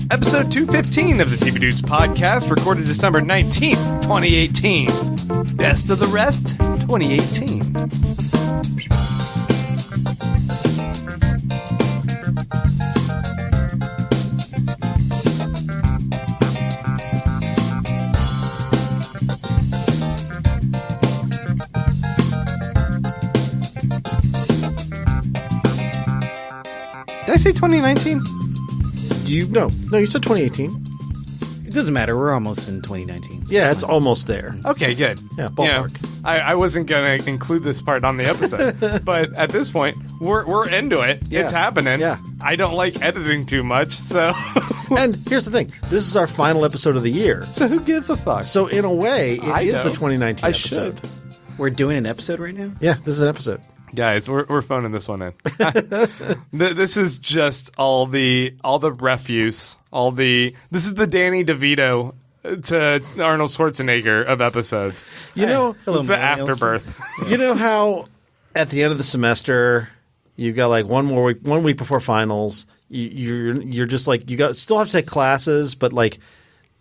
Episode 215 of the TV Dudes podcast, recorded December 19th, 2018. Best of the Rest, 2018. Did I say 2019? No, you said 2018. It doesn't matter. We're almost in 2019. Yeah, it's almost there. Okay, good. Yeah, ballpark. You know, I wasn't going to include this part on the episode, but at this point, we're into it. Yeah. It's happening. Yeah. I don't like editing too much, so... And here's the thing. This is our final episode of the year. So who gives a fuck? So in a way, it is the 2019 I episode. should. We're doing an episode right now? Yeah, this is an episode. Guys, we're phoning this one in. This is just all the refuse. This is the Danny DeVito to Arnold Schwarzenegger of episodes. You know, Hello, It's the millennials. afterbirth. you know how at the end of the semester you've got like one week before finals. You're just like still have to take classes, but like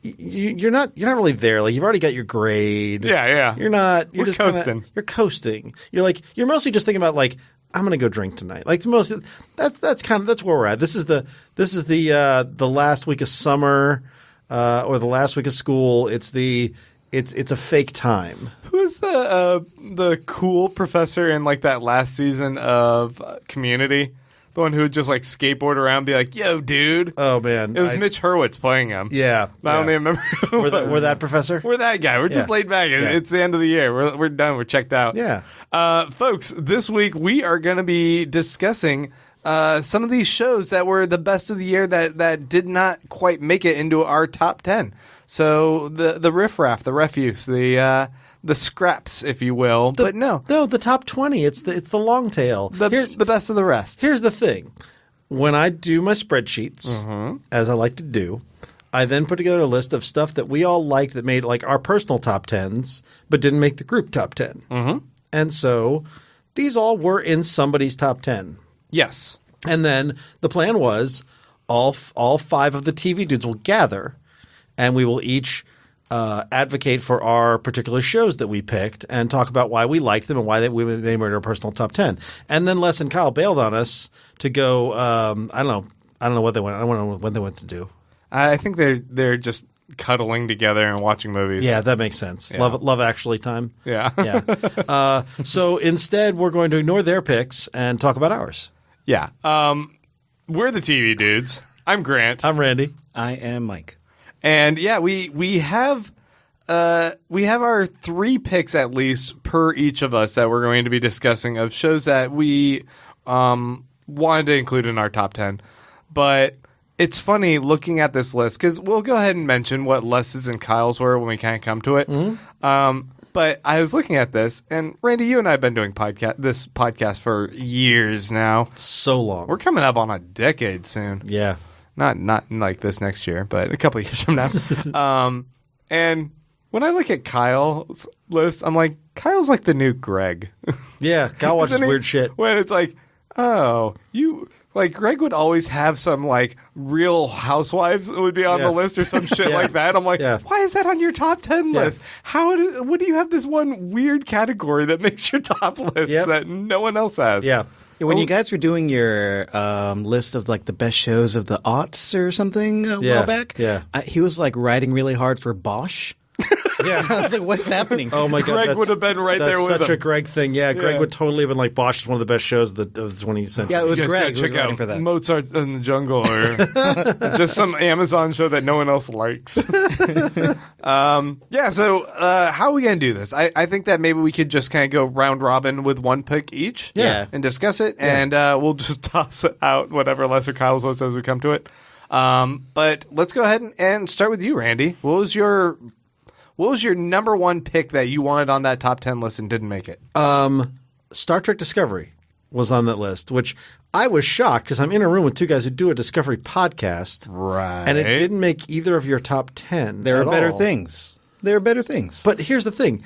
you're not really there. Like you've already got your grade. Yeah. You're not. You're We're just coasting. You're coasting. You're mostly just thinking about like I'm gonna go drink tonight. Like that's where we're at. This is the last week of summer or the last week of school. It's a fake time. Who's the cool professor in like that last season of Community? The one who would just like skateboard around and be like, yo, dude. Oh man, It was Mitch Hurwitz playing him. Yeah, I don't even remember who it was. we're that professor. We're that guy. We're just Yeah. laid back. Yeah. It's the end of the year. We're done. We're checked out. Yeah. Folks, this week we are going to be discussing some of these shows that were the best of the year that did not quite make it into our top 10. So the riffraff, the refuse, the scraps, if you will. But no, the top 20. It's the long tail. the best of the rest. Here's the thing. When I do my spreadsheets, Mm-hmm. as I like to do, I then put together a list of stuff that we all liked that made like our personal top 10s, but didn't make the group top 10. Mm-hmm. And so these all were in somebody's top 10. Yes. And then the plan was all five of the TV dudes will gather, and we will each advocate for our particular shows that we picked and talk about why we liked them and why they made our personal top 10. And then Les and Kyle bailed on us to go. I don't know what they went. I don't know what they went to do. I think they're just cuddling together and watching movies. Yeah, that makes sense. Yeah. Love Actually time. Yeah. Yeah. So instead, we're going to ignore their picks and talk about ours. Yeah. We're the TV dudes. I'm Grant. I'm Randy. I am Mike. And yeah, we have our 3 picks at least per each of us that we're going to be discussing of shows that we wanted to include in our top 10. But it's funny looking at this list because we'll go ahead and mention what Les's and Kyle's were when we kind of come to it. Mm-hmm. But I was looking at this, and Randy, you and I have been doing this podcast for years now. So long. We're coming up on a decade soon. Yeah. Not like this next year, but a couple of years from now. And when I look at Kyle's list, I'm like, Kyle's like the new Greg. Yeah. Kyle watches Isn't he? weird shit. When it's like, oh, like Greg would always have some like Real Housewives would be on Yeah. the list or some shit Yeah. like that. I'm like, Yeah. why is that on your top 10 Yeah. list? What do you have this one weird category that makes your top list Yep. that no one else has? Yeah. When you guys were doing your list of like the best shows of the aughts or something a Yeah, while back, yeah. He was like writing really hard for Bosch. Yeah. I was like, what's happening? Oh my god, Greg would have been right there with That's such him. a Greg thing. Yeah, Greg Yeah. would totally have been like Bosch is one of the best shows of the 20th century. Yeah, it was You guys Greg gotta who was check writing out for that. Mozart in the Jungle or just some Amazon show that no one else likes. Yeah, so how are we going to do this? I think that maybe we could just kind of go round robin with one pick each Yeah. and discuss it, and we'll just toss out whatever Lesser Kyle's was as we come to it. But let's go ahead and start with you, Randy. What was your number one pick that you wanted on that top 10 list and didn't make it? Star Trek Discovery was on that list, which I was shocked because I'm in a room with two guys who do a Discovery podcast, Right. and it didn't make either of your top 10. There are at better all. things. There are better things. But here's the thing.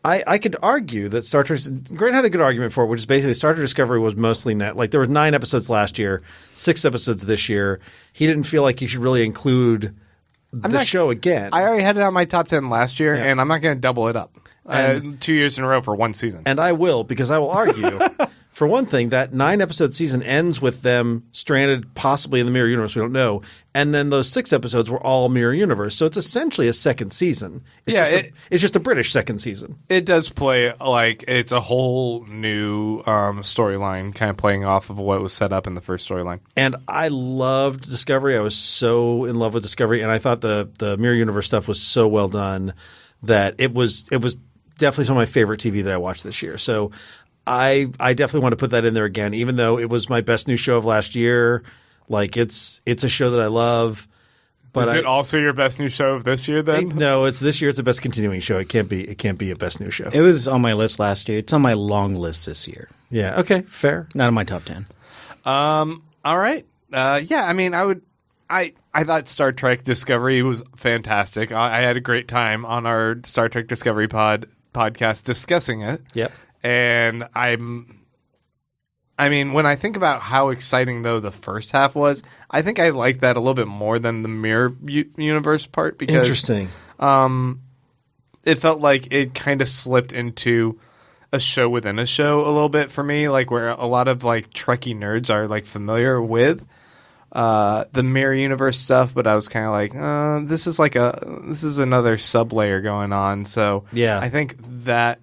I could argue that Star Trek. Grant had a good argument for it, which is basically Star Trek Discovery was mostly net. Like there was 9 episodes last year, 6 episodes this year. He didn't feel like you should really include the show again. I already had it on my top 10 last year, and I'm not going to double it up 2 years in a row for one season. And I will, because I will argue, for one thing, that 9-episode season ends with them stranded possibly in the Mirror Universe. We don't know. And then those 6 episodes were all Mirror Universe. So it's essentially a second season. It's just a British second season. It does play like it's a whole new storyline, kind of playing off of what was set up in the first storyline. And I loved Discovery. I was so in love with Discovery. And I thought the Mirror Universe stuff was so well done that it was definitely some of my favorite TV that I watched this year. So I definitely want to put that in there again, even though it was my best new show of last year. Like it's a show that I love. But is it also your best new show of this year then? No, it's this year. It's the best continuing show. It can't be a best new show. It was on my list last year. It's on my long list this year. Yeah. Okay. Fair. Not in my top 10. All right. Yeah. I mean, I thought Star Trek Discovery was fantastic. I had a great time on our Star Trek Discovery podcast discussing it. Yep. And I mean, when I think about how exciting, though, the first half was, I think I liked that a little bit more than the Mirror Universe part because interesting. It felt like it kind of slipped into a show within a show a little bit for me, like where a lot of like Trekkie nerds are like familiar with the Mirror Universe stuff, but I was kind of like, this is another sub layer going on. So yeah, I think that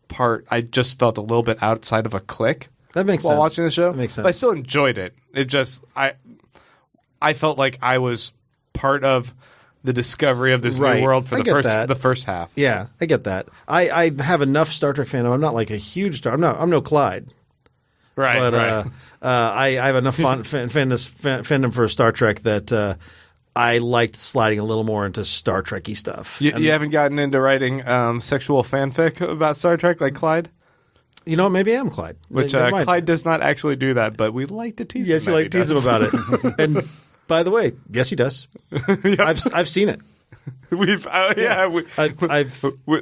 part I just felt a little bit outside of a click. That makes while sense. Watching the show. That makes sense. But I still enjoyed it. It just I felt like I was part of the discovery of this new world for the first half. Yeah, I get that. I have enough Star Trek fandom. I'm not like a huge Star. I'm no Clyde. Right. But right. I have enough fandom for Star Trek that I liked sliding a little more into Star Trek-y stuff. You haven't gotten into writing sexual fanfic about Star Trek like Clyde? You know what? Maybe I am Clyde. Which Clyde does not actually do that, but we like to tease him. Yes, you like to tease him about it. And by the way, yes, he does. Yep. I've seen it.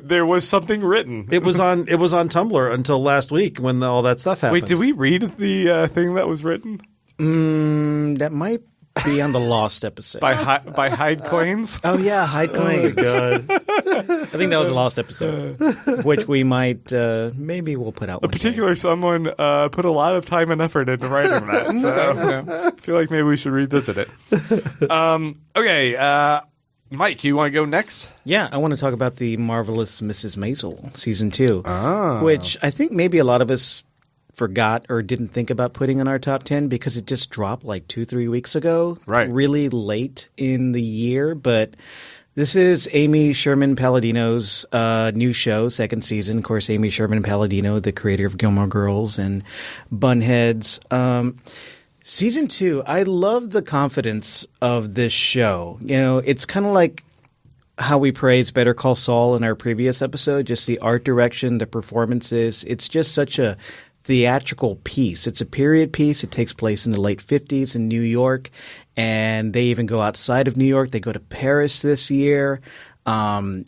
There was something written. It was on Tumblr until last week when all that stuff happened. Wait, did we read the thing that was written? That might be on the Lost episode by Hyde Claims. Oh yeah, Hyde Claims. Oh my god! I think that was a Lost episode, which we might maybe we'll put out. A particular someone put a lot of time and effort into writing that, so I feel like maybe we should revisit it. Okay, Mike, you want to go next? Yeah, I want to talk about the Marvelous Mrs. Maisel season 2, which I think maybe a lot of us forgot or didn't think about putting in our top 10 because it just dropped like 2-3 weeks ago, right? Really late in the year, but this is Amy Sherman Palladino's new show, second season. Of course, Amy Sherman Palladino, the creator of Gilmore Girls and Bunheads. Season 2, I love the confidence of this show. You know, it's kind of like how we praised Better Call Saul in our previous episode, just the art direction, the performances. It's just such a theatrical piece. It's a period piece. It takes place in the late 50s in New York, and they even go outside of New York. They go to Paris this year. It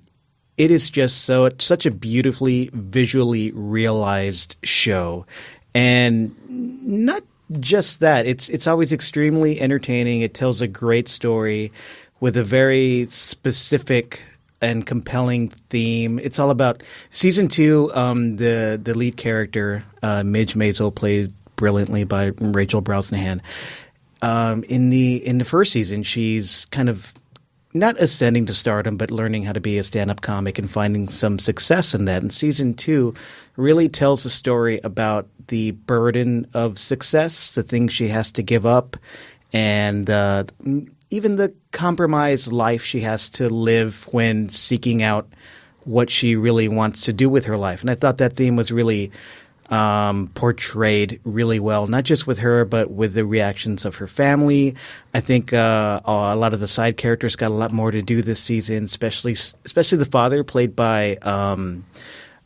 is just such a beautifully visually realized show. And not just that, it's always extremely entertaining. It tells a great story with a very specific and compelling theme. It's all about season 2. The lead character, Midge Maisel, played brilliantly by Rachel Brosnahan. In the first season, she's kind of not ascending to stardom, but learning how to be a stand-up comic and finding some success in that. And season 2 really tells a story about the burden of success, the things she has to give up, and even the compromised life she has to live when seeking out what she really wants to do with her life. And I thought that theme was really portrayed really well, not just with her, but with the reactions of her family. I think a lot of the side characters got a lot more to do this season, especially the father, played by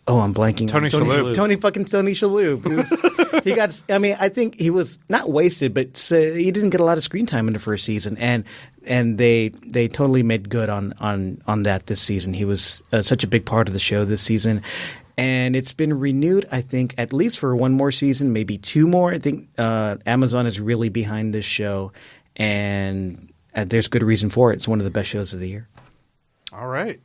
Oh, I'm blanking. Tony Shalhoub. Tony Shalhoub. He got. I mean, I think he was not wasted, but he didn't get a lot of screen time in the first season, and they totally made good on that this season. He was such a big part of the show this season, and it's been renewed. I think at least for one more season, maybe two more. I think Amazon is really behind this show, and there's good reason for it. It's one of the best shows of the year. All right.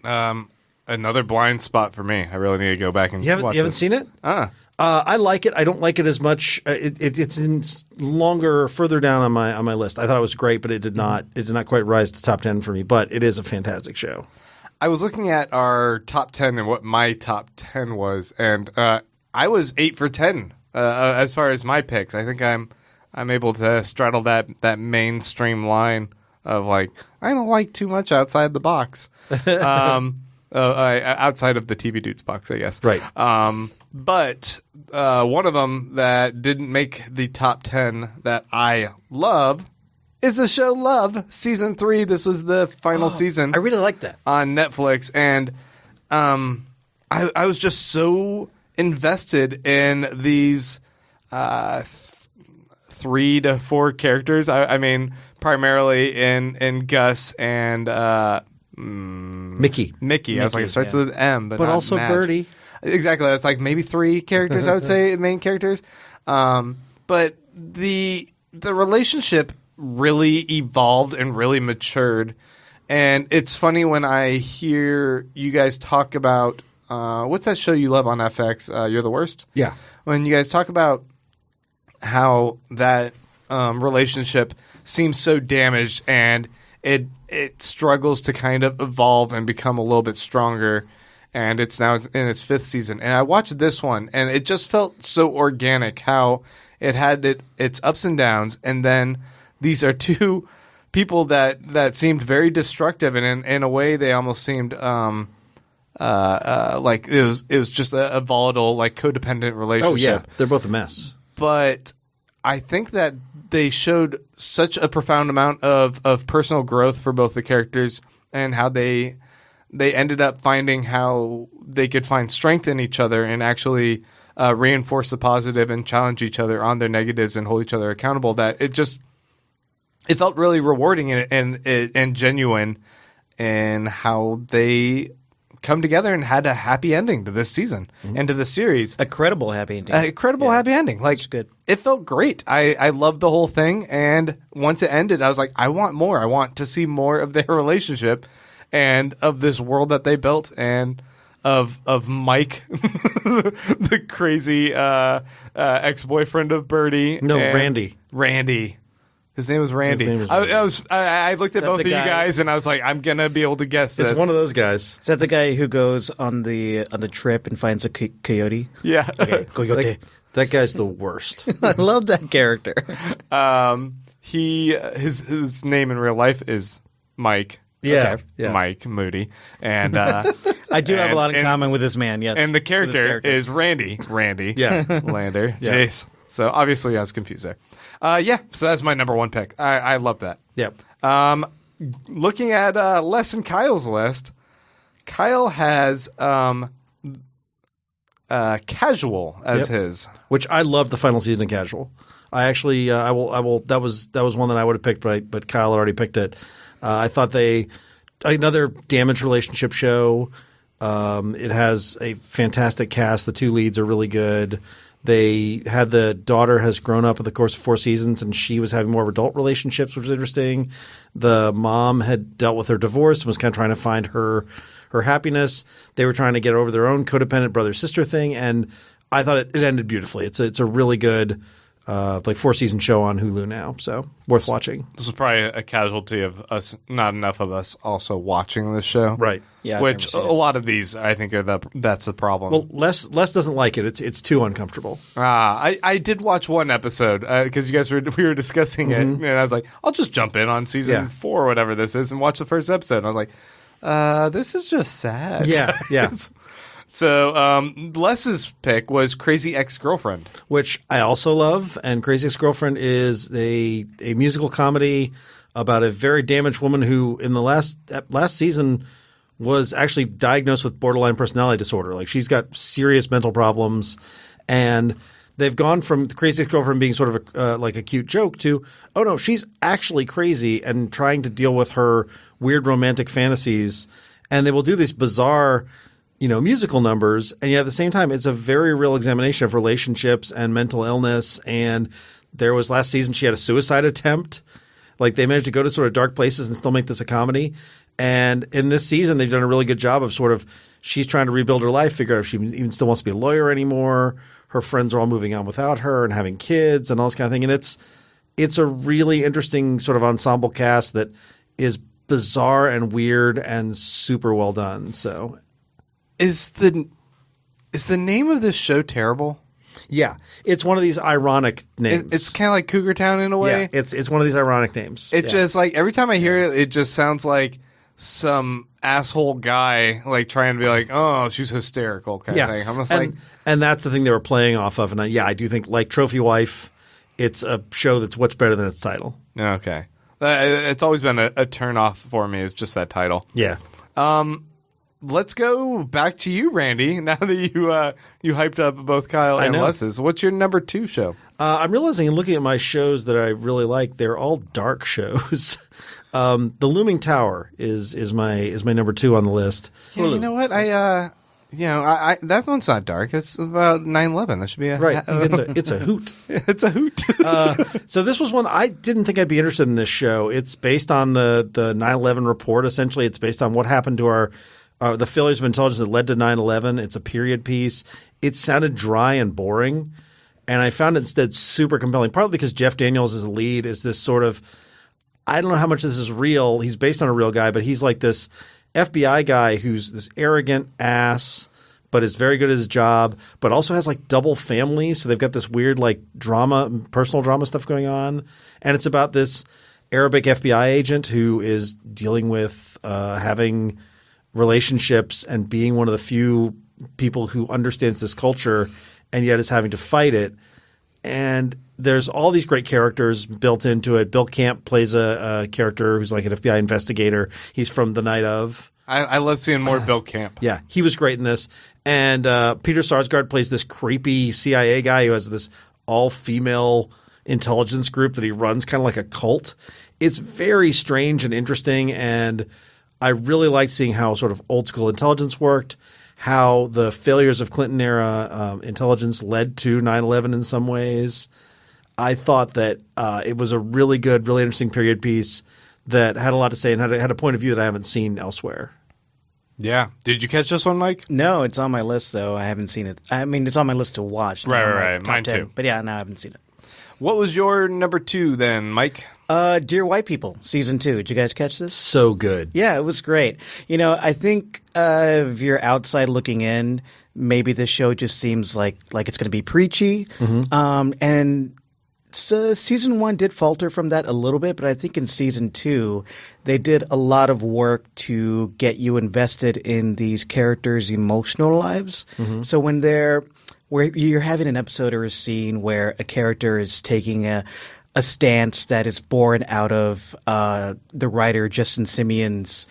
Another blind spot for me. I really need to go back and watch it. You haven't seen it? I like it. I don't like it as much. It's in further down on my list. I thought it was great, but it did not quite rise to top 10 for me. But it is a fantastic show. I was looking at our top 10 and what my top 10 was, and I was 8 for 10 as far as my picks. I think I'm able to straddle that mainstream line of like I don't like too much outside the box. Outside of the TV Dudes box, I guess. Right. But one of them that didn't make the top 10 that I love is the show Love, Season 3. This was the final season. I really like that. On Netflix. And I was just so invested in these 3 to 4 characters. I mean, primarily in Gus and Mickey. I was like, it starts with an M, but not also Madge. Birdie. Exactly. It's like maybe 3 characters, I would say, main characters. But the relationship really evolved and really matured. And it's funny when I hear you guys talk about what's that show you love on FX? You're the Worst? Yeah. When you guys talk about how that relationship seems so damaged and it struggles to kind of evolve and become a little bit stronger, and it's now in its 5th season. And I watched this one, and it just felt so organic how it had its ups and downs, and then these are 2 people that seemed very destructive, and in a way they almost seemed like it was just a volatile, like codependent relationship. Oh yeah, they're both a mess. But I think that they showed such a profound amount of personal growth for both the characters, and how they ended up finding how they could find strength in each other and actually reinforce the positive and challenge each other on their negatives and hold each other accountable. That it felt really rewarding and genuine in how they come together and had a happy ending to this season and to the series. A credible happy ending. Happy ending. Like, good. It felt great. I loved the whole thing, and once it ended, I was like, I want more. I want to see more of their relationship and of this world that they built, and of Mike, the crazy ex-boyfriend of Birdie. No, Randy. His name was Randy. I looked at both of you guys, and I was like, I'm gonna be able to guess this. It's one of those guys. Is that the guy who goes on the trip and finds a coyote? Yeah. Okay, coyote. That guy's the worst. I love that character. His name in real life is Mike. Yeah, yeah. Mike Moody, and I do have a lot in common with this man. Yes, and the character is Randy. Yeah, Lander. Yeah. Jeez. So obviously I was confused there. So that's my number 1 pick. I love that. Yep. Looking at Les and Kyle's list, Kyle has Casual as his, which I love the final season of Casual. I actually I will that was one that I would have picked, but Kyle already picked it. I thought another damaged relationship show. It has a fantastic cast. The 2 leads are really good. They had the daughter has grown up in the course of 4 seasons, and she was having more of adult relationships, which was interesting. The mom had dealt with her divorce and was kind of trying to find her happiness. They were trying to get over their own codependent brother-sister thing, and I thought it ended beautifully. It's a really good 4-season show on Hulu now, so worth watching. This was probably a casualty of us, not enough of us also watching this show. Right. Yeah. Which a lot of these, I think, that's the problem. Well, Les doesn't like it. It's too uncomfortable. I did watch one episode because you guys we were discussing it, and I was like, I'll just jump in on season 4 or whatever this is and watch the first episode. And I was like, this is just sad. Yeah, yeah. So Les's pick was Crazy Ex-Girlfriend, which I also love. And Crazy Ex-Girlfriend is a musical comedy about a very damaged woman who in the last season was actually diagnosed with borderline personality disorder. Like she's got serious mental problems, and they've gone from the Crazy Ex-Girlfriend being sort of like a cute joke to, oh no, she's actually crazy and trying to deal with her weird romantic fantasies. And they will do these bizarre, musical numbers. And yet at the same time, it's a very real examination of relationships and mental illness. And there was last season, she had a suicide attempt. Like they managed to go to sort of dark places and still make this a comedy. And in this season, they've done a really good job of sort of, she's trying to rebuild her life, figure out if she even still wants to be a lawyer anymore. Her friends are all moving on without her and having kids and all this kind of thing. And it's a really interesting sort of ensemble cast that is bizarre and weird and super well done. So Is the name of this show terrible? yeah, it's one of these ironic names. It's kind of like Cougar Town in a way. Yeah, it's one of these ironic names. It's Yeah. just like every time I hear it, it just sounds like some asshole guy like trying to be like, oh, she's hysterical kind of thing. I'm just like, and that's the thing they were playing off of. And I do think like Trophy Wife, it's a show that's much better than its title. okay. It's always been a turn off for me. It's just that title. Yeah. Let's go back to you, Randy. Now that you hyped up both Kyle and know. Les's, what's your number 2 show? I'm realizing in looking at my shows that I really like, they're all dark shows. The Looming Tower is my number 2 on the list. Yeah, you know what? I that one's not dark. It's about 9/11. That should be a Right. It's a hoot. it's a hoot. So this was one I didn't think I'd be interested in this show. It's based on the 9/11 report. Essentially, it's based on what happened to our the failures of intelligence that led to 9/11. It's a period piece. It sounded dry and boring, and I found it instead super compelling. Partly because Jeff Daniels is the lead. Is this sort of, I don't know how much this is real. He's based on a real guy, but he's like this FBI guy who's this arrogant ass, but is very good at his job, but also has like double family. So they've got this weird like drama, personal drama stuff going on. And it's about this Arabic FBI agent who is dealing with having relationships and being one of the few people who understands this culture and yet is having to fight it. And there's all these great characters built into it. Bill Camp plays a character who's like an FBI investigator. He's from The Night Of. I love seeing more Bill Camp. Yeah, he was great in this. And Peter Sarsgaard plays this creepy CIA guy who has this all-female intelligence group that he runs kind of like a cult. It's very strange and interesting, and I really liked seeing how sort of old-school intelligence worked, how the failures of Clinton-era intelligence led to 9/11 in some ways. I thought that it was a really good, really interesting period piece that had a lot to say and had a point of view that I haven't seen elsewhere. Yeah. Did you catch this one, Mike? No, it's on my list though. I haven't seen it. I mean, it's on my list to watch. not Right, on my right. top Mine 10. too. But yeah, no, I haven't seen it. What was your number 2 then, Mike? Dear White People, season 2. Did you guys catch this? So good. Yeah, it was great. I think if you're outside looking in, maybe this show just seems like it's going to be preachy. And so season 1 did falter from that a little bit, but I think in season 2, they did a lot of work to get you invested in these characters' emotional lives. So where you're having an episode or a scene where a character is taking a stance that is born out of the writer Justin Simeon's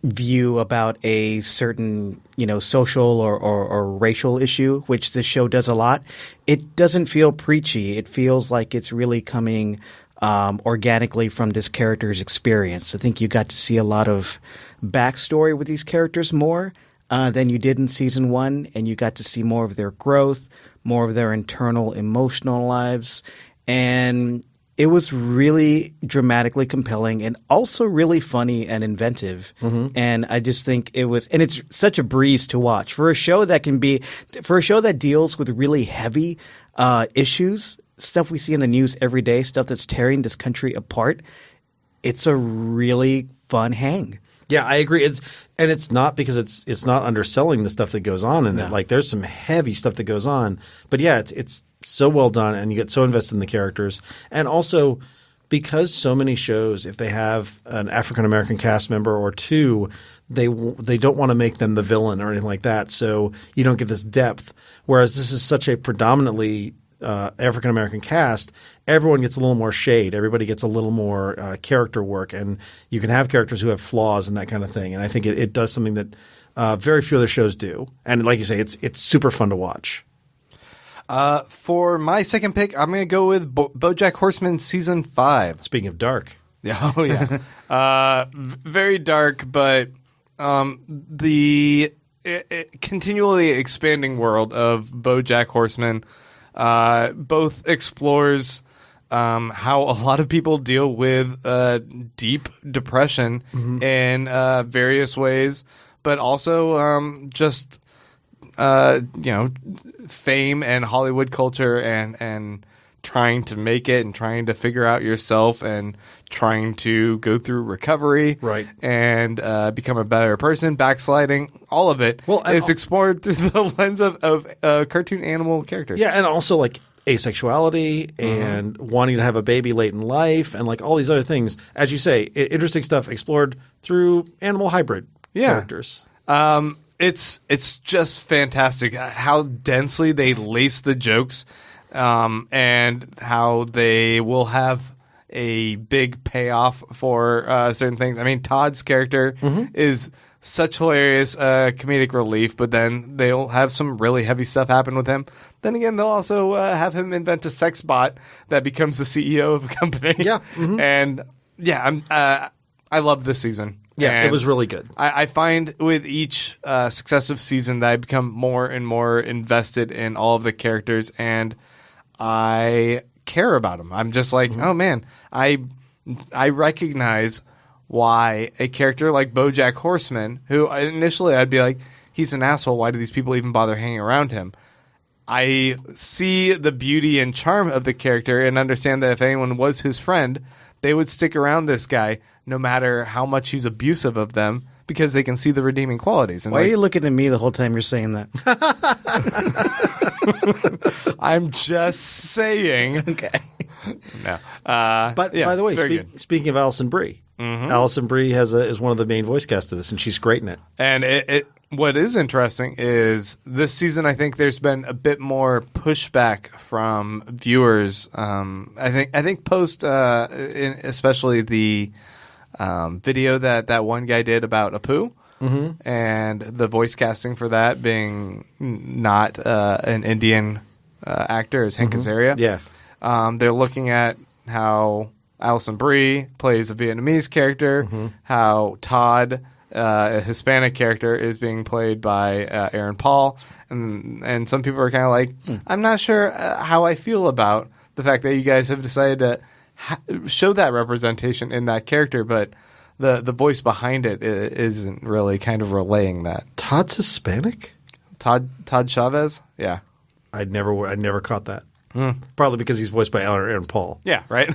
view about a certain social or racial issue, which this show does a lot. It doesn't feel preachy. It feels like it's really coming organically from this character's experience. I think you got to see a lot of backstory with these characters more than you did in season 1, and you got to see more of their growth, more of their internal emotional lives. And it was really dramatically compelling and also really funny and inventive. And I just think and it's such a breeze to watch for a show that deals with really heavy issues, stuff we see in the news every day, stuff that's tearing this country apart. It's a really fun hang. Yeah, I agree. It's not because it's not underselling the stuff that goes on in it. Like there's some heavy stuff that goes on, but yeah, it's so well done, and you get so invested in the characters, and also because so many shows, if they have an African American cast member or two, they don't want to make them the villain or anything like that, so you don't get this depth. Whereas this is such a predominantly African American cast, everyone gets a little more shade. Everybody gets a little more character work, and you can have characters who have flaws and that kind of thing. And I think it does something that very few other shows do. And like you say, it's super fun to watch. For my second pick, I'm going to go with BoJack Horseman season 5. Speaking of dark. Yeah, oh yeah. Very dark, but the continually expanding world of BoJack Horseman both explores how a lot of people deal with deep depression in various ways, but also just fame and Hollywood culture and trying to make it and trying to figure out yourself and trying to go through recovery and become a better person, backsliding, all of it is explored through the lens of cartoon animal characters. Yeah, and also like asexuality and wanting to have a baby late in life and like all these other things. As you say, interesting stuff explored through animal hybrid characters. It's just fantastic how densely they lace the jokes and how they will have a big payoff for certain things. I mean, Todd's character is such hilarious comedic relief, but then they'll have some really heavy stuff happen with him. Then again, they'll also have him invent a sex bot that becomes the CEO of a company. Yeah. And I love this season. Yeah, And it was really good. I find with each successive season that I become more and more invested in all of the characters, and I care about them. I'm just like, oh man, I recognize why a character like BoJack Horseman, who initially I'd be like, he's an asshole. Why do these people even bother hanging around him? I see the beauty and charm of the character and understand that if anyone was his friend, they would stick around this guy no matter how much he's abusive of them because they can see the redeeming qualities. And Why are you looking at me the whole time you're saying that? I'm just saying. Okay. No. But by the way, speaking of Alison Brie, Alison Brie is one of the main voice cast of this, and she's great in it. And what is interesting is this season, I think there's been a bit more pushback from viewers. I think post, especially the video that one guy did about Apu, and the voice casting for that being not an Indian actor as Hank Azaria. Yeah. They're looking at how Alison Brie plays a Vietnamese character, how Todd, a Hispanic character, is being played by Aaron Paul, and some people are kind of like, I'm not sure how I feel about the fact that you guys have decided to show that representation in that character, but the voice behind it isn't really kind of relaying that. Todd's Hispanic? Todd Chavez? Yeah. I never caught that. Probably because he's voiced by Aaron Paul. Yeah, right.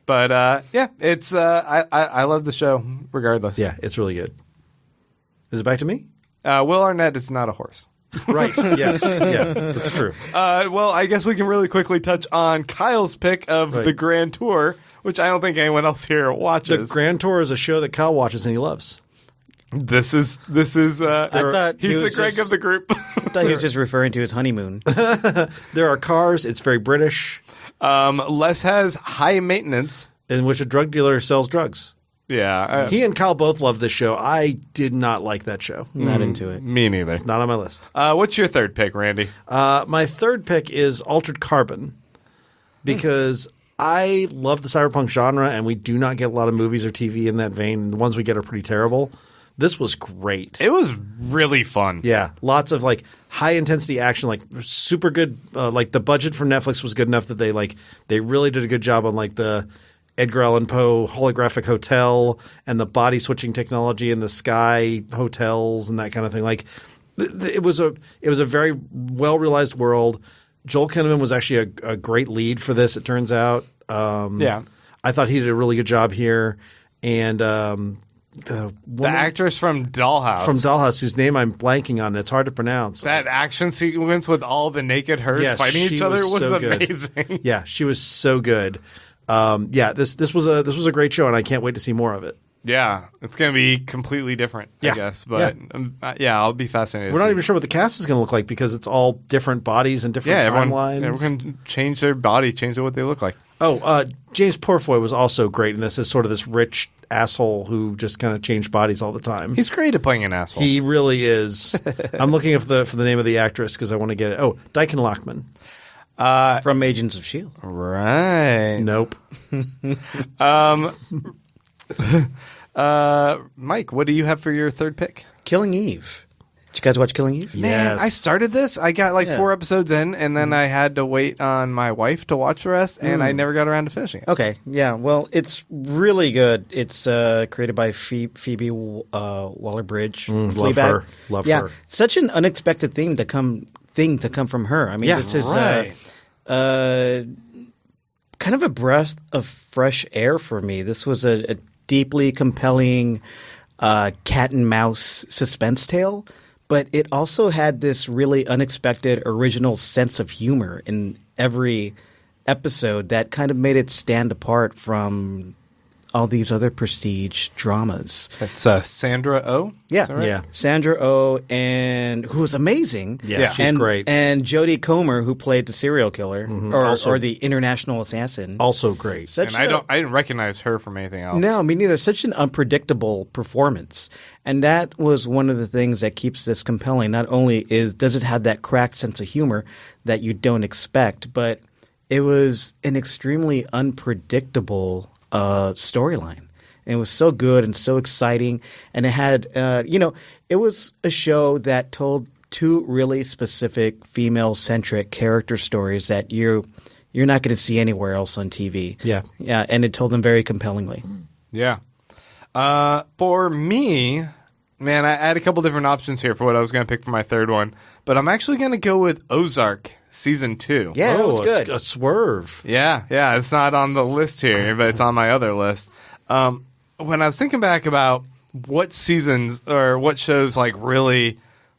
But it's I love the show regardless. Yeah, it's really good. Is it back to me? Will Arnett is not a horse. Right. Yes. Yeah, that's true. Well, I guess we can really quickly touch on Kyle's pick of the Grand Tour, which I don't think anyone else here watches. The Grand Tour is a show that Kyle watches and he loves. This is. I thought he's he the was Greg of the group. I thought he was just referring to his honeymoon. There are cars. It's very British. Les has high maintenance, in which a drug dealer sells drugs. Yeah. He and Kyle both love this show. I did not like that show. Not into it. Me neither. It's not on my list. What's your third pick, Randy? My third pick is Altered Carbon because I love the cyberpunk genre, and we do not get a lot of movies or TV in that vein. The ones we get are pretty terrible. This was great. It was really fun. Yeah, lots of like high intensity action, like super good. Like the budget for Netflix was good enough that they really did a good job on like the Edgar Allan Poe holographic hotel and the body switching technology in the sky hotels and that kind of thing. Like it was a very well realized world. Joel Kinnaman was actually a great lead for this. It turns out. Yeah, I thought he did a really good job here, and the actress from Dollhouse. Whose name I'm blanking on. It's hard to pronounce. That action sequence with all the naked hers fighting each other was amazing. Yeah, she was so good. This was a great show, and I can't wait to see more of it. Yeah, it's going to be completely different, Yeah. I guess. But yeah, I'll be fascinated. We're to not see. even sure what the cast is going to look like because it's all different bodies and different timelines. Everyone can change their body, change what they look like. Oh, James Porfoy was also great in this as sort of this rich asshole who just kind of changed bodies all the time. He's great at playing an asshole. He really is. I'm looking for the name of the actress because I want to get it. Oh, Dyken Lockman. From Agents of S.H.I.E.L.D. Right. Nope. Mike, what do you have for your third pick? Killing Eve. Did you guys watch Killing Eve? Man, Yes. I started this. I got like 4 episodes in, and then I had to wait on my wife to watch the rest, and I never got around to finishing it. Okay, yeah. Well, it's really good. It's created by Phoebe Waller-Bridge. love Fleabag. her. Love yeah, her. such an unexpected thing to come from her. I mean, Yeah, this is right. kind of a breath of fresh air for me. This was a deeply compelling cat and mouse suspense tale, but it also had this really unexpected original sense of humor in every episode that kind of made it stand apart from all these other prestige dramas. It's Sandra Oh. Yeah, Is that right? Yeah. Sandra Oh, and who was amazing. Yeah, she's and, great. And Jodie Comer, who played the serial killer Also- or the international assassin. Also great. Such And a- I didn't recognize her from anything else. No, me neither. Such an unpredictable performance, and that was one of the things that keeps this compelling. Not only does it have that cracked sense of humor that you don't expect, but it was an extremely unpredictable storyline. And it was so good and so exciting, and it had, it was a show that told 2 really specific female-centric character stories that you're not going to see anywhere else on TV. Yeah. Yeah, and it told them very compellingly. Yeah. For me, man, I had a couple different options here for what I was going to pick for my third one, but I'm actually going to go with Ozark Season 2. Yeah, that was good. A swerve. Yeah, it's not on the list here, but it's on my other list. When I was thinking back about what seasons or what shows like really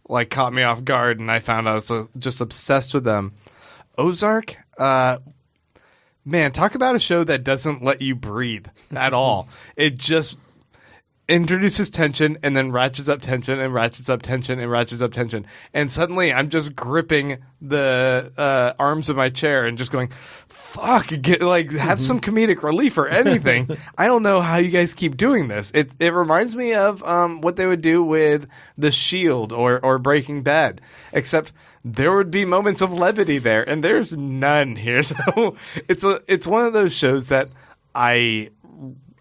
like caught me off guard, and I found I was just obsessed with them. Ozark, man, talk about a show that doesn't let you breathe at all. It just introduces tension and then ratchets up tension and ratchets up tension and ratchets up tension. And suddenly I'm just gripping the arms of my chair and just going, fuck, have some comedic relief or anything. I don't know how you guys keep doing this. It reminds me of what they would do with The Shield or Breaking Bad, except there would be moments of levity there, and there's none here. So it's one of those shows that I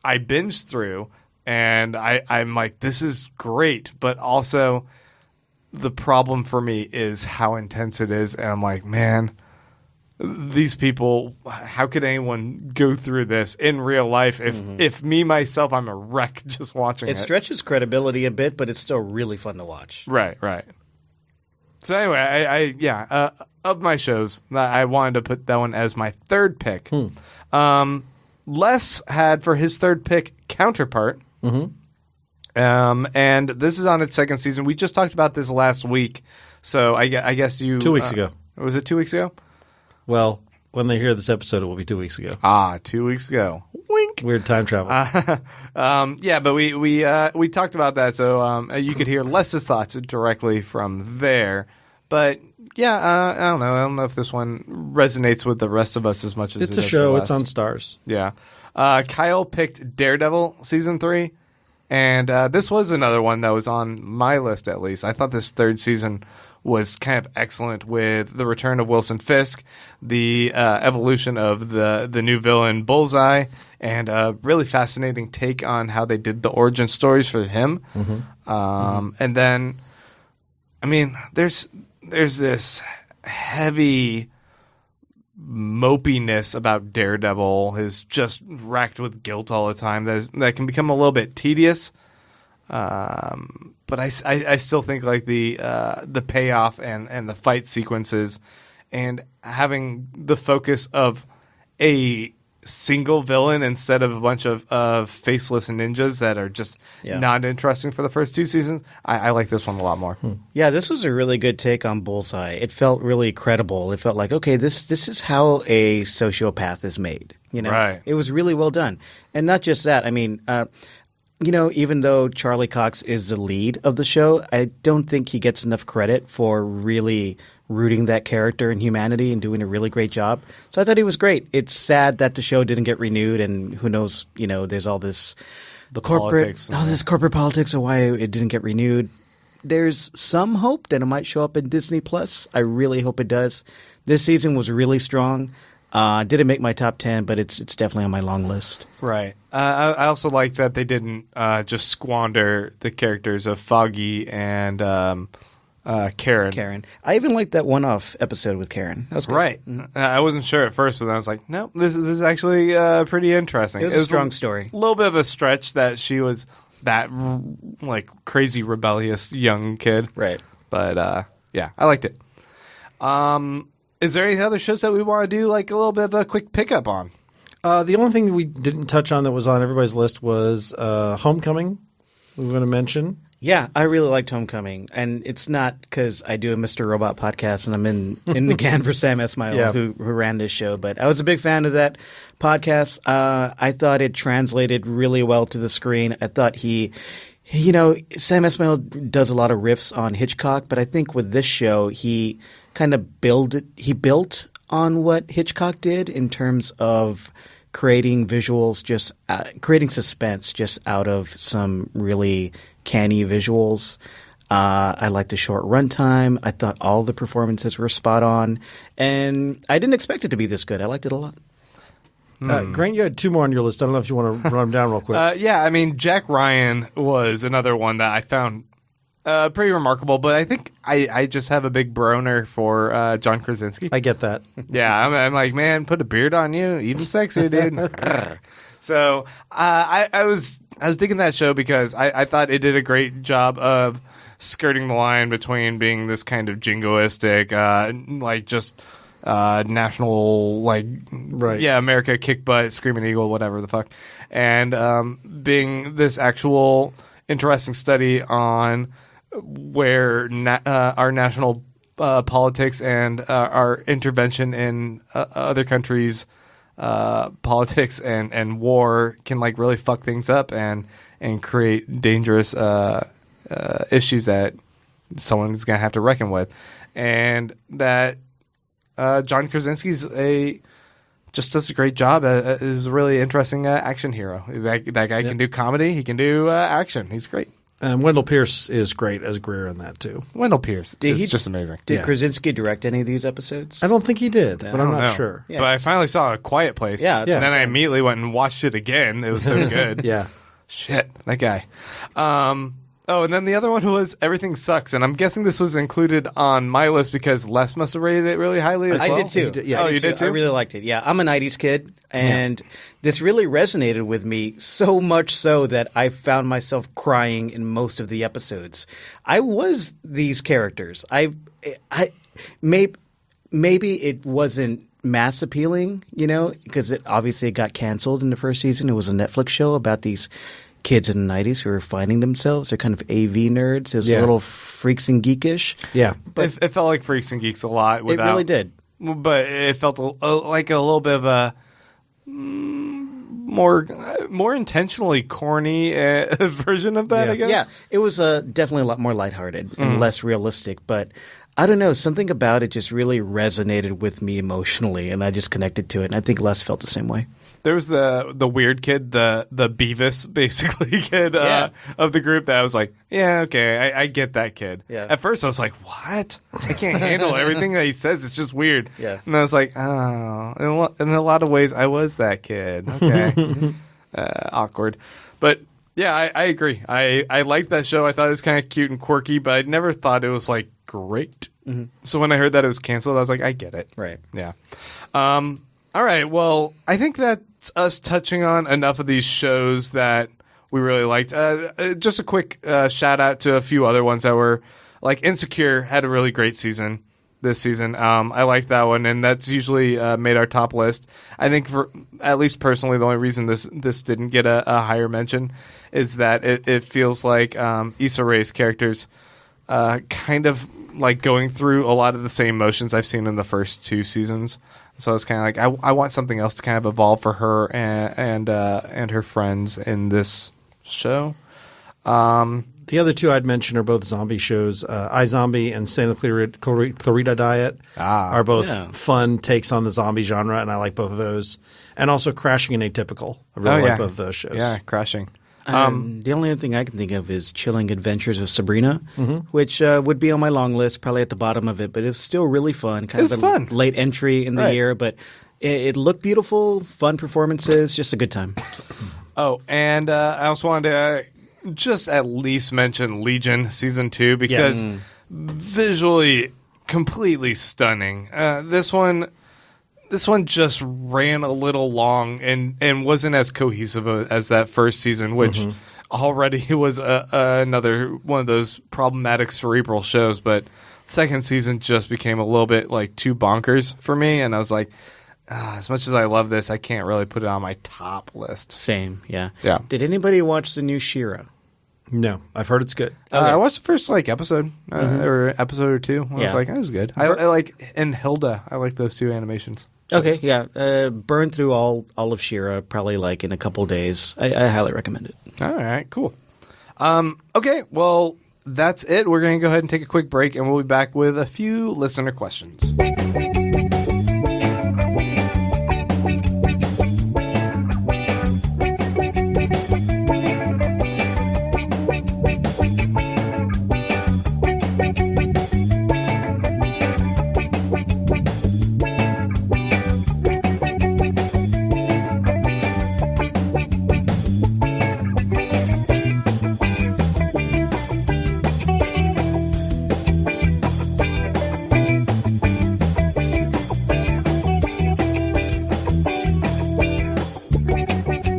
binged through. And I'm like, this is great, but also the problem for me is how intense it is. And I'm like, man, these people, how could anyone go through this in real life? If me, myself, I'm a wreck just watching it. It stretches credibility a bit, but it's still really fun to watch. Right. So anyway, of my shows, I wanted to put that one as my third pick. Les had for his third pick Counterpart. And this is on its second season. We just talked about this last week, so I guess you 2 weeks ago. Was it 2 weeks ago? Well, when they hear this episode, it will be 2 weeks ago. 2 weeks ago. Wink. Weird time travel. But we talked about that, so you could hear Les's thoughts directly from there. But yeah, I don't know. I don't know if this one resonates with the rest of us as much as it's it a does show. for It's Les. on Stars. Yeah. Kyle picked Daredevil season 3, and this was another one that was on my list at least. I thought this third season was kind of excellent with the return of Wilson Fisk, the evolution of the new villain Bullseye, and a really fascinating take on how they did the origin stories for him. And then, I mean, there's this heavy mopiness about Daredevil, who's just racked with guilt all the time. That can become a little bit tedious. But I still think like the payoff and the fight sequences and having the focus of a single villain instead of a bunch of faceless ninjas that are just not interesting for the first 2 seasons. I like this one a lot more. Yeah, this was a really good take on Bullseye. It felt really credible. It felt like, okay, this is how a sociopath is made. You know, Right. It was really well done, and not just that. I mean, even though Charlie Cox is the lead of the show, I don't think he gets enough credit for really rooting that character in humanity and doing a really great job. So I thought he was great. It's sad that the show didn't get renewed, and who knows, there's all this politics. this corporate politics of why it didn't get renewed. There's some hope that it might show up in Disney Plus. I really hope it does. This season was really strong. Didn't make my top 10, but it's definitely on my long list. Right. I also like that they didn't just squander the characters of Foggy and Karen. I even liked that one-off episode with Karen. That was good. Right. I wasn't sure at first, but then I was like, no, this is actually pretty interesting. It was a strong story. A little bit of a stretch that she was that crazy rebellious young kid. Right. But yeah, I liked it. Is there any other shows that we want to do like a little bit of a quick pickup on? The only thing that we didn't touch on that was on everybody's list was Homecoming. We were going to mention. Yeah, I really liked Homecoming, and it's not because I do a Mr. Robot podcast and I'm in the can for Sam Esmail, who ran this show, but I was a big fan of that podcast. I thought it translated really well to the screen. I thought Sam Esmail does a lot of riffs on Hitchcock, but I think with this show, he kind of built on what Hitchcock did in terms of creating visuals, just creating suspense just out of some really canny visuals. I liked the short runtime. I thought all the performances were spot on, and I didn't expect it to be this good. I liked it a lot. Grant, you had two more on your list. I don't know if you want to run them down real quick. Yeah, I mean, Jack Ryan was another one that I found pretty remarkable, but I think I just have a big broner for John Krasinski. I get that. Yeah, I'm like, man, put a beard on you, even sexier, dude. So I was digging that show because I thought it did a great job of skirting the line between being this kind of jingoistic, national, right. Yeah, America, kick butt, screaming eagle, whatever the fuck, and being this actual interesting study on where our national politics and our intervention in other countries' politics and war can really fuck things up and create dangerous issues that someone's gonna have to reckon with, and that John Krasinski's just does a great job. Is a really interesting action hero. That guy can do comedy. He can do action. He's great. And Wendell Pierce is great as Greer in that too. Wendell Pierce is just amazing. Did Krasinski direct any of these episodes? I don't think he did, but I'm not know. sure. Yeah. But I finally saw A Quiet Place. Yeah, and then I immediately went and watched it again. It was so good. Yeah. Shit, that guy. And then the other one was Everything Sucks, and I'm guessing this was included on my list because Les must have rated it really highly as well. I did too. You did too? I really liked it. Yeah, I'm a 90s kid, and this really resonated with me so much so that I found myself crying in most of the episodes. I was these characters. Maybe it wasn't mass appealing, because it obviously got canceled in the first season. It was a Netflix show about these kids in the 90s who were finding themselves. They're kind of AV nerds. It was a little freaks and geekish. Yeah. But it felt like Freaks and Geeks a lot. It really did. But it felt like a little bit of a more intentionally corny version of that, I guess. Yeah, it was definitely a lot more lighthearted and less realistic. But I don't know, something about it just really resonated with me emotionally, and I just connected to it. And I think Les felt the same way. There was the weird kid, the Beavis basically kid of the group that I was like, yeah, okay, I get that kid. Yeah. At first I was like, what? I can't handle everything that he says. It's just weird. Yeah. And I was like, oh, in a lot of ways I was that kid. Okay. Awkward. But yeah, I agree. I liked that show. I thought it was kind of cute and quirky, but I never thought it was great. Mm-hmm. So when I heard that it was canceled, I was like, I get it. Right. Yeah. All right. Well, I think that's us touching on enough of these shows that we really liked. Just a quick shout out to a few other ones that were Insecure had a really great season this season. I liked that one, and that's usually made our top list. I think for at least personally, the only reason this didn't get a higher mention is that it feels like Issa Rae's characters kind of going through a lot of the same motions I've seen in the first two seasons. So it's kind of I want something else to kind of evolve for her and her friends in this show. The other two I'd mention are both zombie shows. iZombie and Santa Clarita Diet are both fun takes on the zombie genre, and I like both of those. And also Crashing and Atypical. I really like both of those shows. Yeah, Crashing. The only other thing I can think of is Chilling Adventures of Sabrina, which would be on my long list, probably at the bottom of it, but it's still really fun. It's fun. Late entry in the year, but it looked beautiful, fun performances, just a good time. Oh, and I also wanted to just at least mention Legion Season 2 because visually completely stunning. This one just ran a little long and wasn't as cohesive as that first season, which already was another one of those problematic cerebral shows. But second season just became a little bit like too bonkers for me, and I was like, as much as I love this, I can't really put it on my top list. Same, yeah. Yeah. Did anybody watch the new She-Ra? No, I've heard it's good. I watched the first episode or episode or two. I was like, that was good. I like and Hilda. I like those two animations. Okay, yeah. Burn through all of She-Ra probably like in a couple days. I highly recommend it. All right, cool. Okay, well, that's it. We're going to go ahead and take a quick break, and we'll be back with a few listener questions.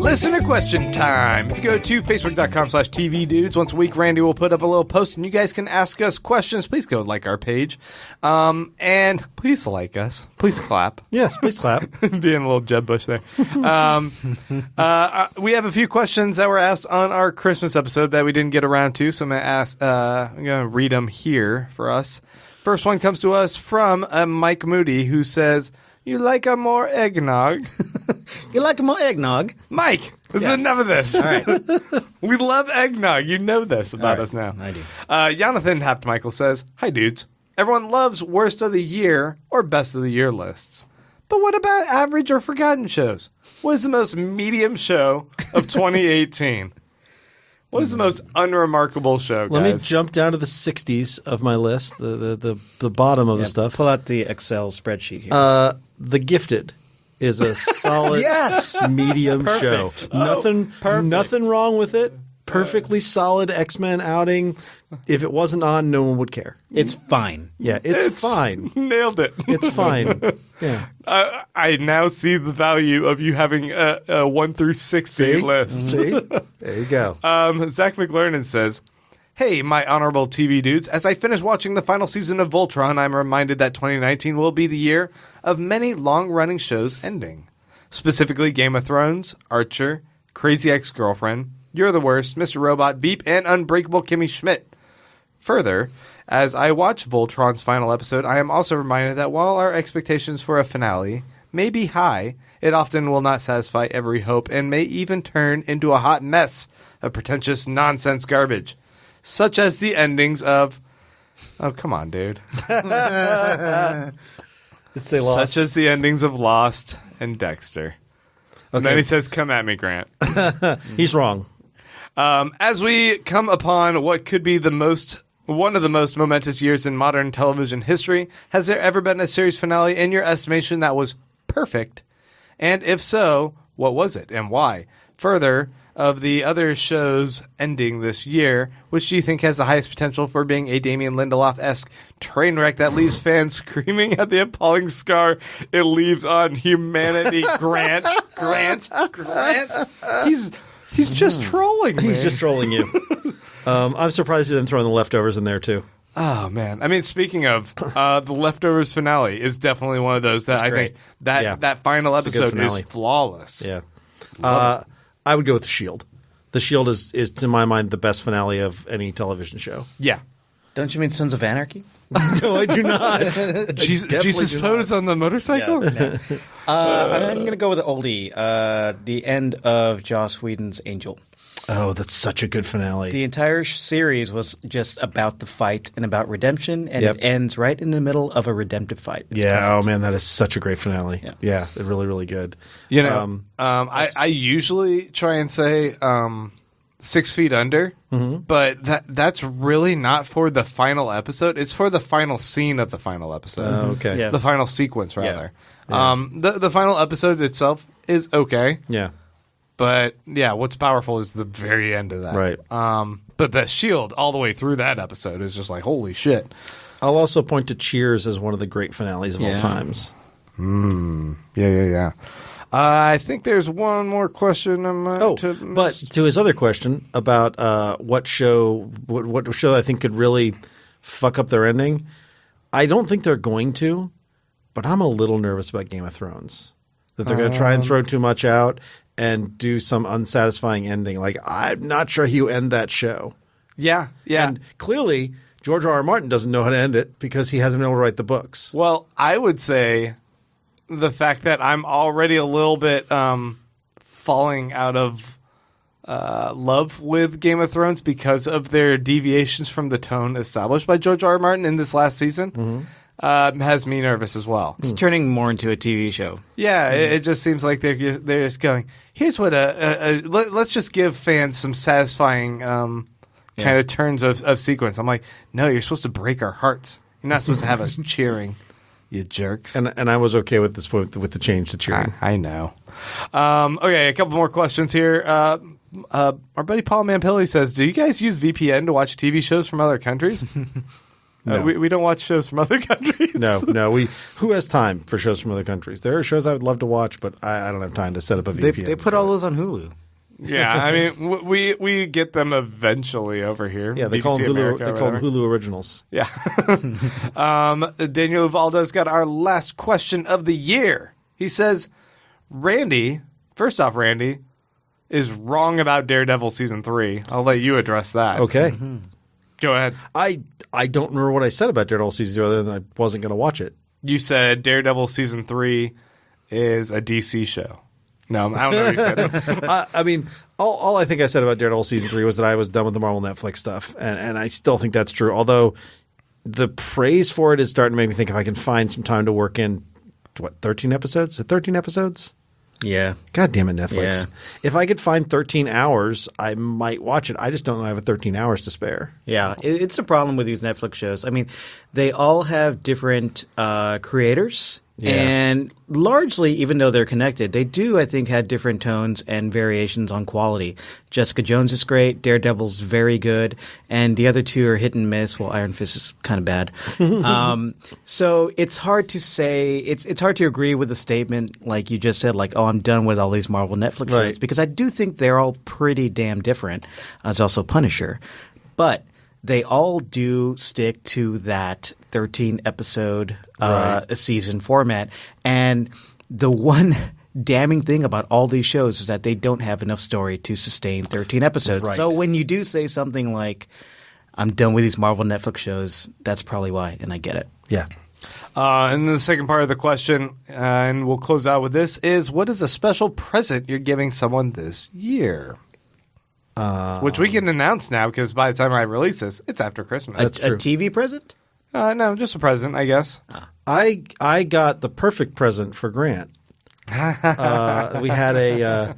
Listener question time. If you go to facebook.com/tvdudes, once a week, Randy will put up a little post and you guys can ask us questions. Please go like our page. And please like us. Please clap. Yes, please clap. Being a little Jeb Bush there. We have a few questions that were asked on our Christmas episode that we didn't get around to, so I'm going to read them here for us. First one comes to us from Mike Moody, who says, "You like a more eggnog?" You like more eggnog? Mike, this is enough of this. All right. We love eggnog. You know this about us now. I do. Jonathan Hapt Michael says, "Hi, dudes. Everyone loves worst of the year or best of the year lists. But what about average or forgotten shows? What is the most medium show of 2018? What is the most unremarkable show, guys?" Let me jump down to the 60s of my list, the bottom of the stuff. Pull out the Excel spreadsheet here. The Gifted is a solid medium show. Nothing wrong with it. Perfectly solid X-Men outing. If it wasn't on, no one would care. It's fine. Yeah, it's fine. Nailed it. It's fine. Yeah. I now see the value of you having a 1 through 60 list. See? There you go. Zach McLernan says, "Hey, my honorable TV dudes, as I finish watching the final season of Voltron, I'm reminded that 2019 will be the year of many long-running shows ending. Specifically Game of Thrones, Archer, Crazy Ex-Girlfriend, You're the Worst, Mr. Robot, Beep, and Unbreakable Kimmy Schmidt. Further, as I watch Voltron's final episode, I am also reminded that while our expectations for a finale may be high, it often will not satisfy every hope and may even turn into a hot mess of pretentious nonsense garbage. Such as the endings of..." Oh, come on, dude. Say Lost. Such as the endings of Lost and Dexter. And then he says, "Come at me, Grant." He's wrong. As we come upon what could be one of the most momentous years in modern television history, has there ever been a series finale in your estimation that was perfect? And if so, what was it and why? Further, of the other shows ending this year, which do you think has the highest potential for being a Damien Lindelof-esque train wreck that leaves fans screaming at the appalling scar it leaves on humanity? Grant. He's just trolling me. He's just trolling you. I'm surprised he didn't throw in the Leftovers in there, too. Oh, man. I mean, speaking of, the Leftovers finale is definitely one of those that I think that final episode is flawless. Yeah. I would go with The Shield. The Shield is, to my mind, the best finale of any television show. Yeah. Don't you mean Sons of Anarchy? No, I do not. Jesus pose on the motorcycle? Yeah. I'm going to go with the oldie, the end of Joss Whedon's Angel. Oh, that's such a good finale. The entire series was just about the fight and about redemption, and Yep. it ends right in the middle of a redemptive fight. It's yeah. perfect. Oh man, that is such a great finale. Yeah. Yeah, it's really, really good. You know, I usually try and say 6 Feet Under, but that's really not for the final episode. It's for the final scene of the final episode. Okay. Yeah. The final sequence, rather. The final episode itself is okay, Yeah. but yeah, what's powerful is the very end of that. Right. But the Shield all the way through that episode is just like, holy shit. I'll also point to Cheers as one of the great finales of all times. Yeah. I think there's one more question. But to his other question about what show I think could really fuck up their ending, I don't think they're going to, but I'm a little nervous about Game of Thrones. That they're going to try and throw too much out and do some unsatisfying ending. Like, I'm not sure he'll end that show. yeah. And clearly, George R. R. Martin doesn't know how to end it because he hasn't been able to write the books. Well, I would say the fact that I'm already a little bit falling out of love with Game of Thrones because of their deviations from the tone established by George R. R. Martin in this last season has me nervous as well. It's turning more into a TV show. Yeah, it just seems like they're just going, here's what let's just give fans some satisfying kind of turns of sequence. I'm like, no, you're supposed to break our hearts. You're not supposed to have us cheering, you jerks. And I was okay with this with the change to cheering. I know. Okay, a couple more questions here. Our buddy Paul Mampilli says, do you guys use VPN to watch TV shows from other countries? No. We don't watch shows from other countries. No. Who has time for shows from other countries? There are shows I would love to watch, but I don't have time to set up a VPN. They put all those on Hulu. Yeah, I mean, we get them eventually over here. Yeah, they BBC call them Hulu. America They or call them whatever. Hulu Originals. Yeah. Daniel Uvaldo's got our last question of the year. He says, Randy is wrong about Daredevil season 3. I'll let you address that. Okay. Go ahead. I don't remember what I said about Daredevil season 0 other than I wasn't going to watch it. You said Daredevil season 3 is a DC show. No, I don't know what you said. I mean, all I think I said about Daredevil season 3 was that I was done with the Marvel Netflix stuff, and I still think that's true. Although the praise for it is starting to make me think if I can find some time to work in 13 episodes? Is it 13 episodes? Yeah. God damn it, Netflix. Yeah. If I could find 13 hours, I might watch it. I just don't know I have 13 hours to spare. Yeah, it's a problem with these Netflix shows. I mean, they all have different creators, and largely, even though they're connected, they do, I think, have different tones and variations on quality. Jessica Jones is great, Daredevil's very good, and the other two are hit and miss. Well, Iron Fist is kind of bad. So it's hard to say. It's hard to agree with the statement, like you just said, like, oh, I'm done with all these Marvel Netflix shows, Right. because I do think they're all pretty damn different. It's also Punisher, but they all do stick to that 13 episode a season format. And the one damning thing about all these shows is that they don't have enough story to sustain 13 episodes. Right. So when you do say something like, I'm done with these Marvel Netflix shows, that's probably why, and I get it. Yeah. And then the second part of the question, and we'll close out with this, is what is a special present you're giving someone this year? Which we can announce now because by the time I release this, it's after Christmas. That's A true. TV present? No, just a present, I guess. I got the perfect present for Grant. We had a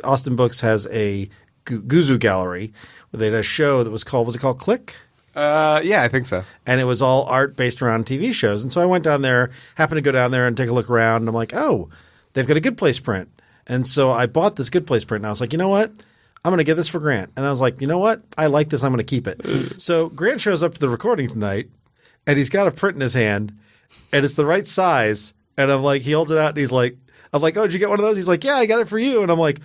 Austin Books has a Guzu gallery where they had a show that was it called Click? Yeah, I think so. And it was all art based around TV shows. And so I went down there, happened to go down there and take a look around. And I'm like, oh, they've got a Good Place print. And so I bought this Good Place print. And I was like, you know what? I'm going to get this for Grant. And I was like, you know what? I like this. I'm going to keep it. So Grant shows up to the recording tonight, and he's got a print in his hand, and it's the right size. And I'm like, he holds it out, and I'm like, oh, did you get one of those? He's like, yeah, I got it for you. And I'm like,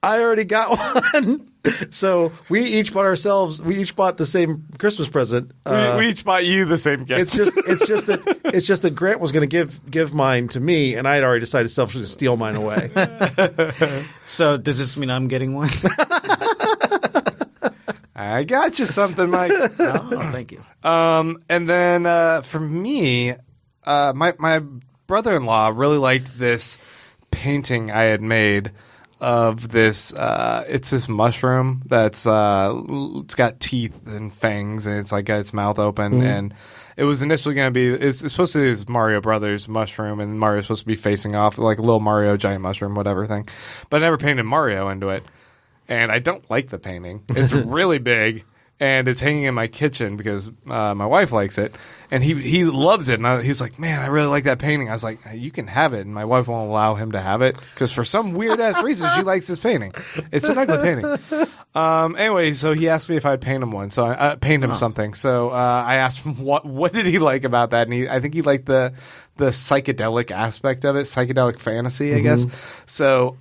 I already got one. So we each bought the same Christmas present. We each bought you the same gift. It's just that Grant was going to give mine to me, and I had already decided selfishly to steal mine away. So does this mean I'm getting one? I got you something, Mike. Oh, thank you. And then for me, my brother-in-law really liked this painting I had made of this. It's this mushroom that's it's got teeth and fangs, and it's like got its mouth open. And it was initially going to be it's supposed to be this Mario Brothers mushroom, and Mario's supposed to be facing off like a little Mario giant mushroom, whatever thing. But I never painted Mario into it, and I don't like the painting. It's really big. And it's hanging in my kitchen because my wife likes it, and he loves it. And he's like, "Man, I really like that painting." I was like, "You can have it," and my wife won't allow him to have it because for some weird ass reason she likes this painting. It's an ugly painting. Anyway, so he asked me if I'd paint him one, so I paint him something. So I asked him what did he like about that, and I think he liked the psychedelic aspect of it, psychedelic fantasy, I guess. So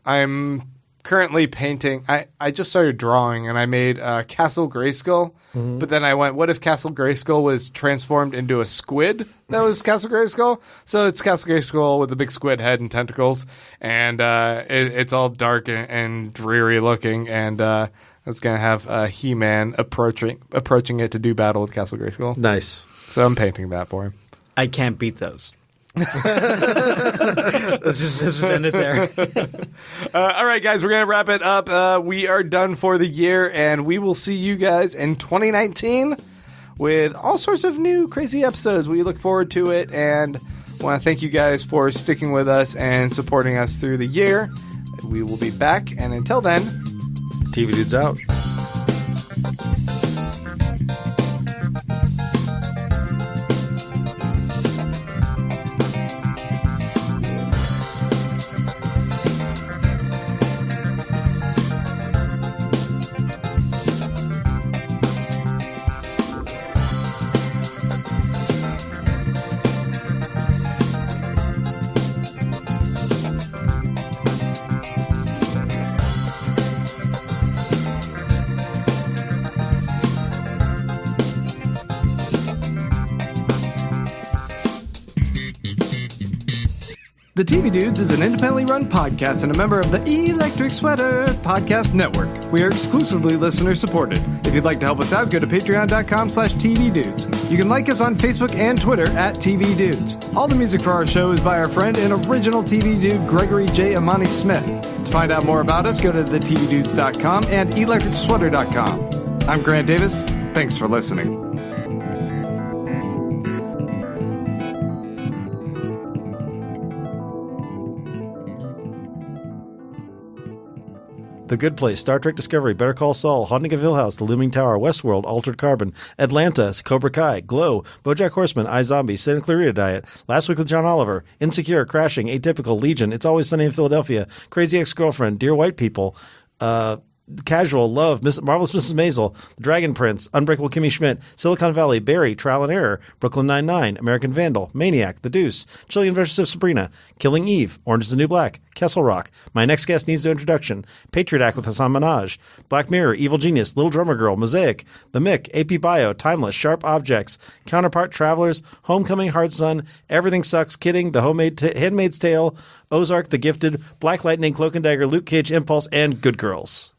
I'm currently painting. I just started drawing, and I made Castle Grayskull. But then I went, what if Castle Grayskull was transformed into a squid that was Castle Grayskull? So it's Castle Grayskull with a big squid head and tentacles, and it's all dark and dreary looking, and it's going to have He-Man approaching it to do battle with Castle Grayskull. Nice. So I'm painting that for him. I can't beat those. Let's just end it there. All right, guys, we're going to wrap it up. We are done for the year, and we will see you guys in 2019 with all sorts of new crazy episodes. We look forward to it, and want to thank you guys for sticking with us and supporting us through the year. We will be back, and until then, TV Dudes out. The TV Dudes is an independently run podcast and a member of the Electric Sweater Podcast Network. We are exclusively listener supported. If you'd like to help us out, go to patreon.com/tvdudes. You can like us on Facebook and Twitter @TV Dudes. All the music for our show is by our friend and original TV Dude, Gregory J. Amani Smith. To find out more about us, go to thetvdudes.com and electricsweater.com. I'm Grant Davis. Thanks for listening. The Good Place, Star Trek Discovery, Better Call Saul, Haunting of Hill House, The Looming Tower, Westworld, Altered Carbon, Atlanta, Cobra Kai, Glow, BoJack Horseman, iZombie, Santa Clarita Diet, Last Week with John Oliver, Insecure, Crashing, Atypical, Legion, It's Always Sunny in Philadelphia, Crazy Ex-Girlfriend, Dear White People, Casual, Love, Marvelous Mrs. Maisel, The Dragon Prince, Unbreakable Kimmy Schmidt, Silicon Valley, Barry, Trial and Error, Brooklyn Nine-Nine, American Vandal, Maniac, The Deuce, Chilling Adventures of Sabrina, Killing Eve, Orange is the New Black, Kessel Rock, My Next Guest Needs No Introduction, Patriot Act with Hassan Minaj, Black Mirror, Evil Genius, Little Drummer Girl, Mosaic, The Mick, AP Bio, Timeless, Sharp Objects, Counterpart, Travelers, Homecoming, Hard Sun, Everything Sucks, Kidding, The Handmaid's Tale, Ozark, The Gifted, Black Lightning, Cloak and Dagger, Luke Cage, Impulse, and Good Girls.